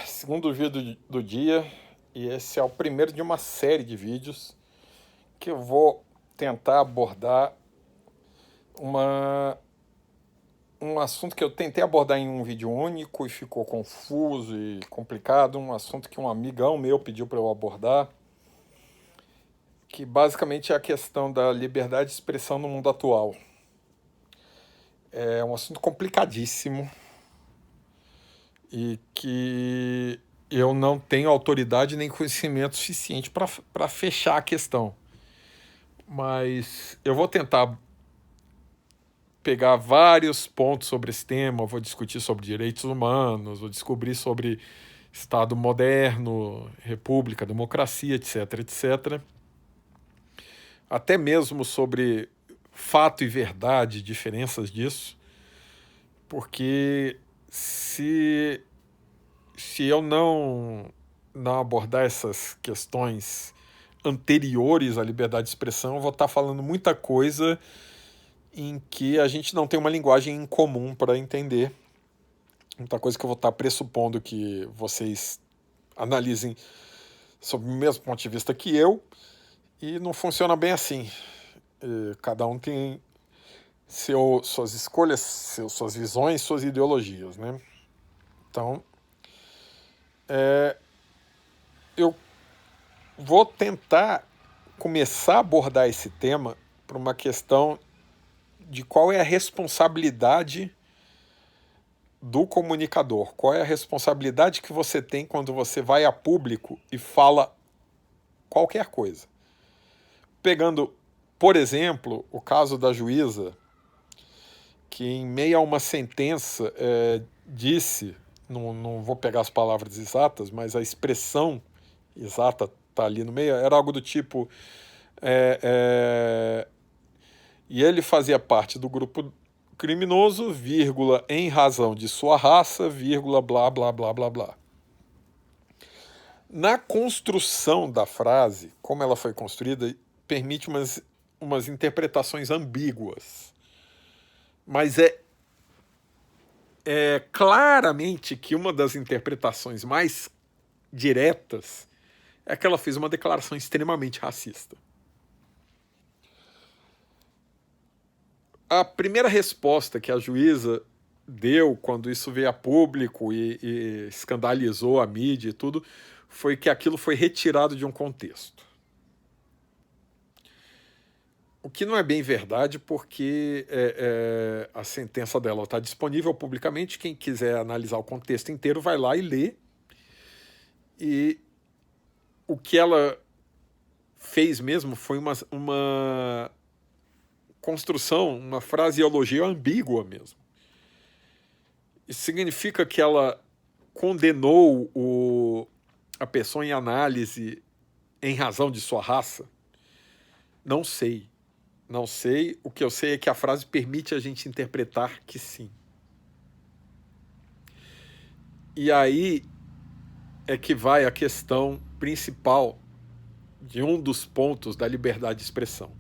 Segundo vídeo do dia, e esse é o primeiro de uma série de vídeos que eu vou tentar abordar uma, um assunto que eu tentei abordar em um vídeo único e ficou confuso e complicado, um assunto que um amigão meu pediu para eu abordar, que basicamente é a questão da liberdade de expressão no mundo atual. É um assunto complicadíssimo e que eu não tenho autoridade nem conhecimento suficiente para fechar a questão. Mas eu vou tentar pegar vários pontos sobre esse tema, vou discutir sobre direitos humanos, vou descobrir sobre Estado moderno, república, democracia, etc, etc. Até mesmo sobre fato e verdade, diferenças disso, porque se eu não abordar essas questões anteriores à liberdade de expressão, eu vou estar falando muita coisa em que a gente não tem uma linguagem em comum para entender. Muita coisa que eu vou estar pressupondo que vocês analisem sob o mesmo ponto de vista que eu, e não funciona bem assim. Cada um tem suas escolhas, suas visões, suas ideologias, né? Então, eu vou tentar começar a abordar esse tema por uma questão de qual é a responsabilidade do comunicador, qual é a responsabilidade que você tem quando você vai a público e fala qualquer coisa. Pegando, por exemplo, o caso da juíza, que em meio a uma sentença disse, não vou pegar as palavras exatas, mas a expressão exata está ali no meio, era algo do tipo, e ele fazia parte do grupo criminoso, vírgula, em razão de sua raça, vírgula, blá, blá, blá, blá, blá. Na construção da frase, como ela foi construída, permite umas interpretações ambíguas. Mas é claramente que uma das interpretações mais diretas é que ela fez uma declaração extremamente racista. A primeira resposta que a juíza deu quando isso veio a público e escandalizou a mídia e tudo, foi que aquilo foi retirado de um contexto. O que não é bem verdade, porque a sentença dela está disponível publicamente. Quem quiser analisar o contexto inteiro vai lá e lê. E o que ela fez mesmo foi uma construção, uma fraseologia ambígua mesmo. Isso significa que ela condenou a pessoa em análise em razão de sua raça? Não sei. Não sei. O que eu sei é que a frase permite a gente interpretar que sim. E aí é que vai a questão principal de um dos pontos da liberdade de expressão.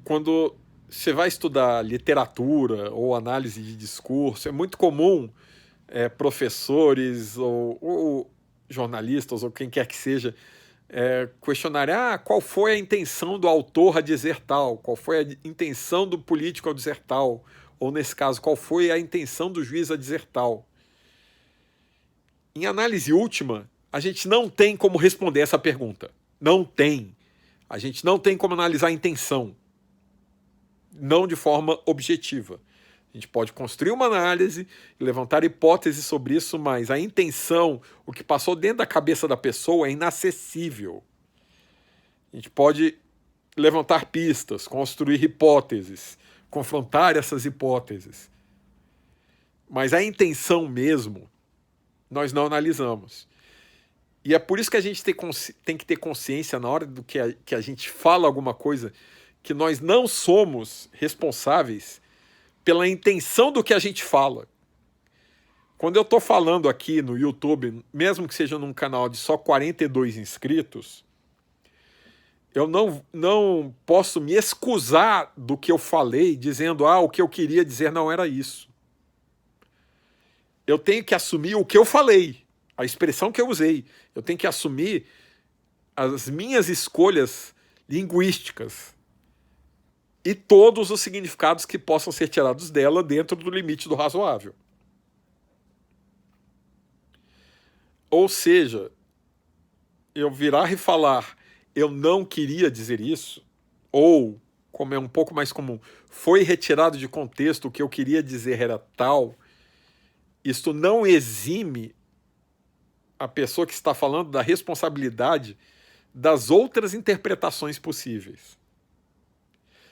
Quando você vai estudar literatura ou análise de discurso, é muito comum professores ou jornalistas ou quem quer que seja questionarem qual foi a intenção do autor a dizer tal, qual foi a intenção do político a dizer tal, ou nesse caso, qual foi a intenção do juiz a dizer tal. Em análise última, a gente não tem como responder essa pergunta. Não tem. A gente não tem como analisar a intenção. Não de forma objetiva. A gente pode construir uma análise e levantar hipóteses sobre isso, mas a intenção, o que passou dentro da cabeça da pessoa é inacessível. A gente pode levantar pistas, construir hipóteses, confrontar essas hipóteses. Mas a intenção mesmo, nós não analisamos. E é por isso que a gente tem que ter consciência na hora do que a gente fala alguma coisa, que nós não somos responsáveis pela intenção do que a gente fala. Quando eu estou falando aqui no YouTube, mesmo que seja num canal de só 42 inscritos, eu não posso me excusar do que eu falei, dizendo o que eu queria dizer não era isso. eu tenho que assumir o que eu falei, a expressão que eu usei. Eu tenho que assumir as minhas escolhas linguísticas e todos os significados que possam ser tirados dela dentro do limite do razoável. Ou seja, eu virar e falar, eu não queria dizer isso, ou, como é um pouco mais comum, foi retirado de contexto, o que eu queria dizer era tal, isto não exime a pessoa que está falando da responsabilidade das outras interpretações possíveis.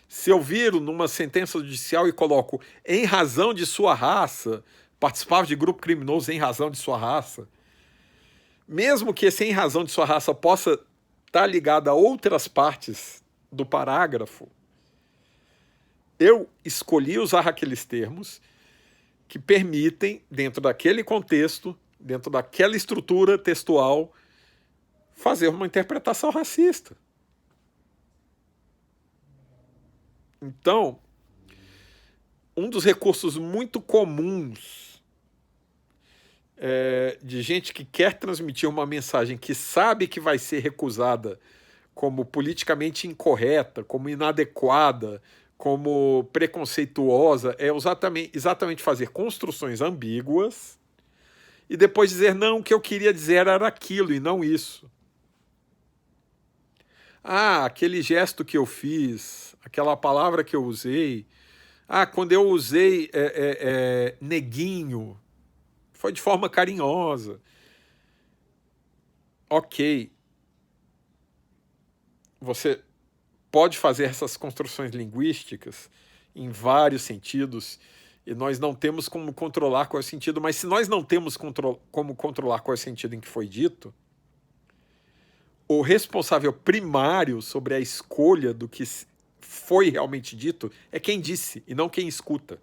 Se eu viro numa sentença judicial e coloco em razão de sua raça, participava de grupo criminoso em razão de sua raça, mesmo que esse em razão de sua raça possa estar ligado a outras partes do parágrafo, eu escolhi usar aqueles termos que permitem, dentro daquele contexto, dentro daquela estrutura textual, fazer uma interpretação racista. Então, um dos recursos muito comuns de gente que quer transmitir uma mensagem que sabe que vai ser recusada como politicamente incorreta, como inadequada, como preconceituosa, é exatamente fazer construções ambíguas e depois dizer, não, o que eu queria dizer era aquilo e não isso. Ah, aquele gesto que eu fiz, aquela palavra que eu usei, quando eu usei neguinho, foi de forma carinhosa. Ok. Você pode fazer essas construções linguísticas em vários sentidos e nós não temos como controlar qual é o sentido, mas se nós não temos como controlar qual é o sentido em que foi dito, o responsável primário sobre a escolha do que foi realmente dito é quem disse e não quem escuta.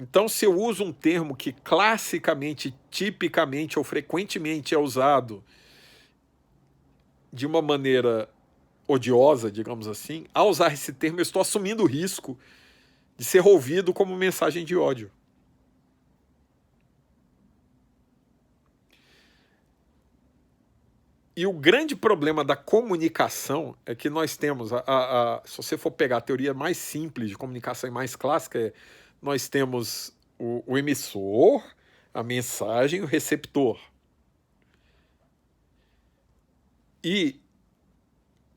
Então, se eu uso um termo que classicamente, tipicamente ou frequentemente é usado de uma maneira odiosa, digamos assim, ao usar esse termo eu estou assumindo o risco de ser ouvido como mensagem de ódio. E o grande problema da comunicação é que nós temos, se você for pegar a teoria mais simples de comunicação e mais clássica, nós temos o emissor, a mensagem e o receptor. E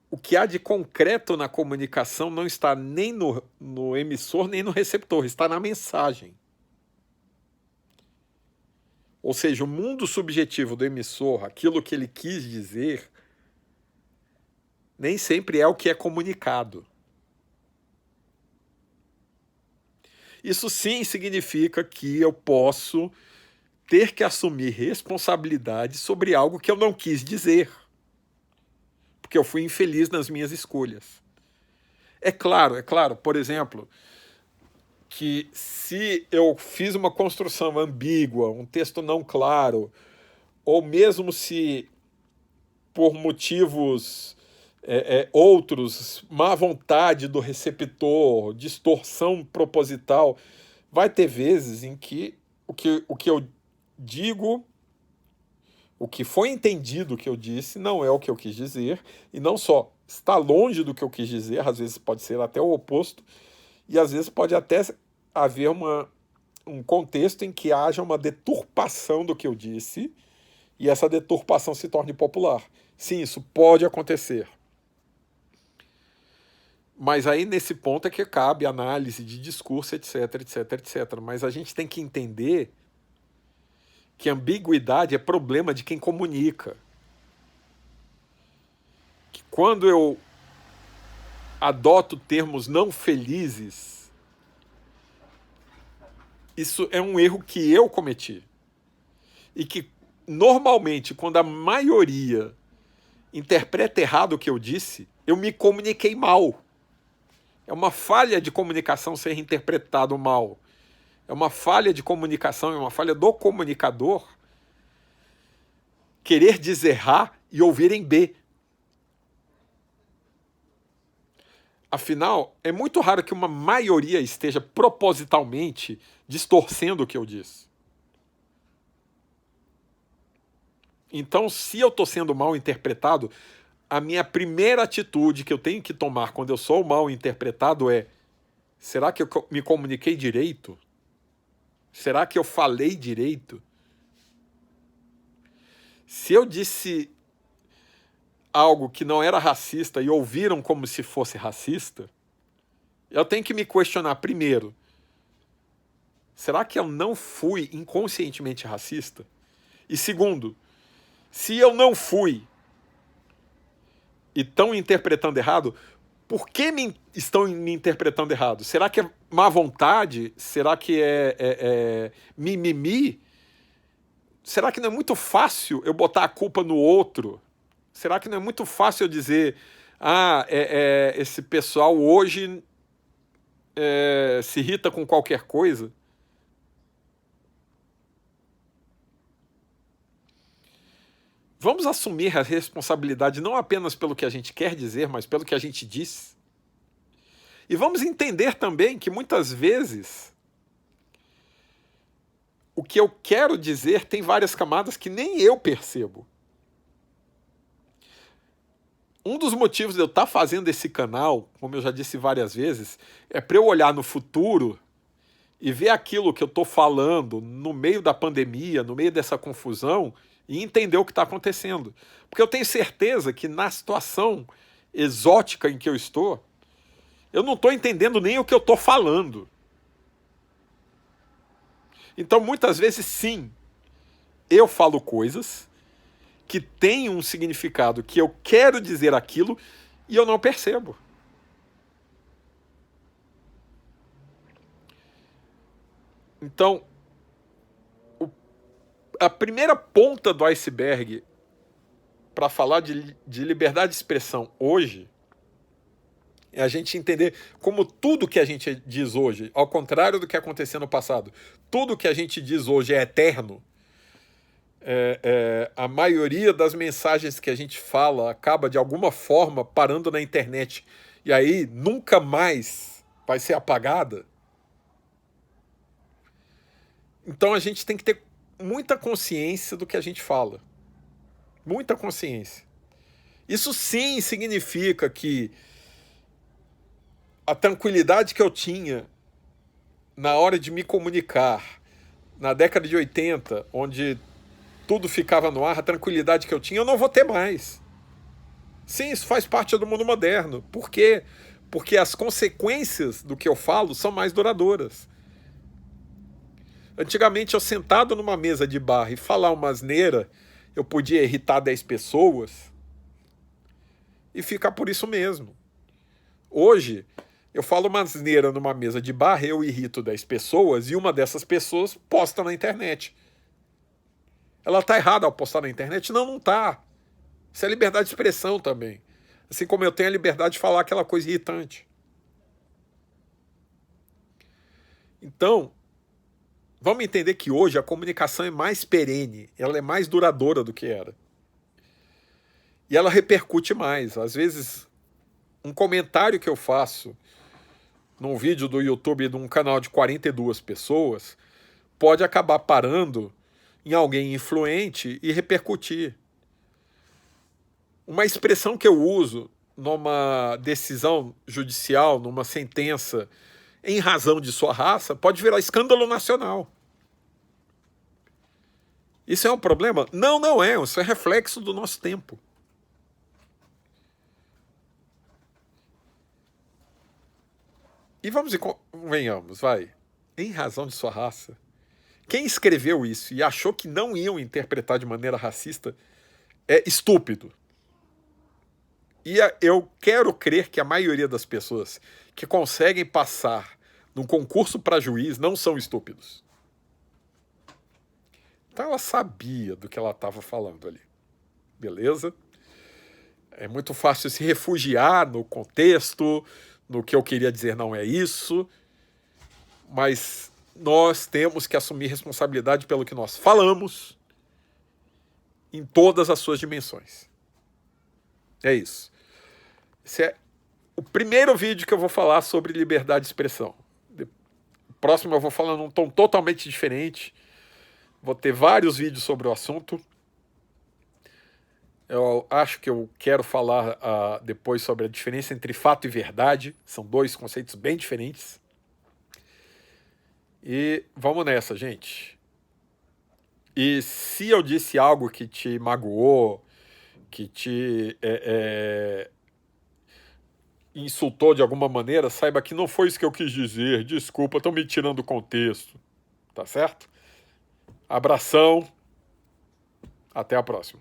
o que há de concreto na comunicação não está nem no emissor nem no receptor, está na mensagem. Ou seja, o mundo subjetivo do emissor, aquilo que ele quis dizer, nem sempre é o que é comunicado. Isso sim significa que eu posso ter que assumir responsabilidade sobre algo que eu não quis dizer, porque eu fui infeliz nas minhas escolhas. É claro, por exemplo, que se eu fiz uma construção ambígua, um texto não claro, ou mesmo se por motivos outros, má vontade do receptor, distorção proposital, vai ter vezes em que o que eu digo, o que foi entendido que eu disse, não é o que eu quis dizer, e não só está longe do que eu quis dizer, às vezes pode ser até o oposto, e às vezes pode até haver um contexto em que haja uma deturpação do que eu disse e essa deturpação se torne popular. Sim, isso pode acontecer. Mas aí nesse ponto é que cabe análise de discurso, etc, etc, etc. Mas a gente tem que entender que ambiguidade é problema de quem comunica. Que quando eu adoto termos não felizes, isso é um erro que eu cometi. E que, normalmente, quando a maioria interpreta errado o que eu disse, eu me comuniquei mal. É uma falha de comunicação ser interpretado mal. É uma falha de comunicação, é uma falha do comunicador querer dizer A e ouvir em B. Afinal, é muito raro que uma maioria esteja propositalmente distorcendo o que eu disse. Então, se eu estou sendo mal interpretado, a minha primeira atitude que eu tenho que tomar quando eu sou mal interpretado é: será que eu me comuniquei direito? Será que eu falei direito? Se eu disse algo que não era racista e ouviram como se fosse racista, eu tenho que me questionar primeiro: será que eu não fui inconscientemente racista? E segundo, se eu não fui e estão interpretando errado, por que estão me interpretando errado? Será que é má vontade? Será que é mimimi? Será que não é muito fácil eu botar a culpa no outro? Será que não é muito fácil eu dizer: esse pessoal hoje se irrita com qualquer coisa? Vamos assumir a responsabilidade não apenas pelo que a gente quer dizer, mas pelo que a gente diz. E vamos entender também que muitas vezes o que eu quero dizer tem várias camadas que nem eu percebo. Um dos motivos de eu estar fazendo esse canal, como eu já disse várias vezes, é para eu olhar no futuro e ver aquilo que eu estou falando no meio da pandemia, no meio dessa confusão, e entender o que está acontecendo. Porque eu tenho certeza que na situação exótica em que eu estou, eu não estou entendendo nem o que eu estou falando. Então, muitas vezes, sim, eu falo coisas que têm um significado, que eu quero dizer aquilo e eu não percebo. Então, a primeira ponta do iceberg para falar de liberdade de expressão hoje é a gente entender como tudo que a gente diz hoje, ao contrário do que aconteceu no passado, tudo que a gente diz hoje é eterno. A maioria das mensagens que a gente fala acaba de alguma forma parando na internet e aí nunca mais vai ser apagada. Então a gente tem que ter muita consciência do que a gente fala. Muita consciência. Isso sim significa que a tranquilidade que eu tinha na hora de me comunicar na década de 80, onde tudo ficava no ar, a tranquilidade que eu tinha, eu não vou ter mais. Sim, isso faz parte do mundo moderno. Por quê? Porque as consequências do que eu falo são mais duradouras. Antigamente, eu sentado numa mesa de bar e falar uma asneira, eu podia irritar 10 pessoas e ficar por isso mesmo. Hoje, eu falo uma asneira numa mesa de bar, eu irrito 10 pessoas e uma dessas pessoas posta na internet. Ela está errada ao postar na internet? Não, não está. Isso é liberdade de expressão também. Assim como eu tenho a liberdade de falar aquela coisa irritante. Então, vamos entender que hoje a comunicação é mais perene, ela é mais duradoura do que era. E ela repercute mais. Às vezes, um comentário que eu faço num vídeo do YouTube de um canal de 42 pessoas pode acabar parando em alguém influente e repercutir. Uma expressão que eu uso numa decisão judicial, numa sentença, em razão de sua raça, pode virar escândalo nacional. Isso é um problema? Não, não é. Isso é reflexo do nosso tempo. E vamos e convenhamos, vai. Em razão de sua raça. Quem escreveu isso e achou que não iam interpretar de maneira racista é estúpido. E eu quero crer que a maioria das pessoas que conseguem passar num concurso para juiz não são estúpidos. Então ela sabia do que ela estava falando ali. Beleza? É muito fácil se refugiar no contexto, no que eu queria dizer não é isso, mas nós temos que assumir responsabilidade pelo que nós falamos em todas as suas dimensões. É isso. Esse é o primeiro vídeo que eu vou falar sobre liberdade de expressão. O próximo eu vou falar num tom totalmente diferente. Vou ter vários vídeos sobre o assunto. Eu acho que eu quero falar depois sobre a diferença entre fato e verdade. São dois conceitos bem diferentes. E vamos nessa, gente. E se eu disse algo que te magoou, que te insultou de alguma maneira, saiba que não foi isso que eu quis dizer. Desculpa, estão me tirando do contexto. Tá certo? Abração. Até a próxima.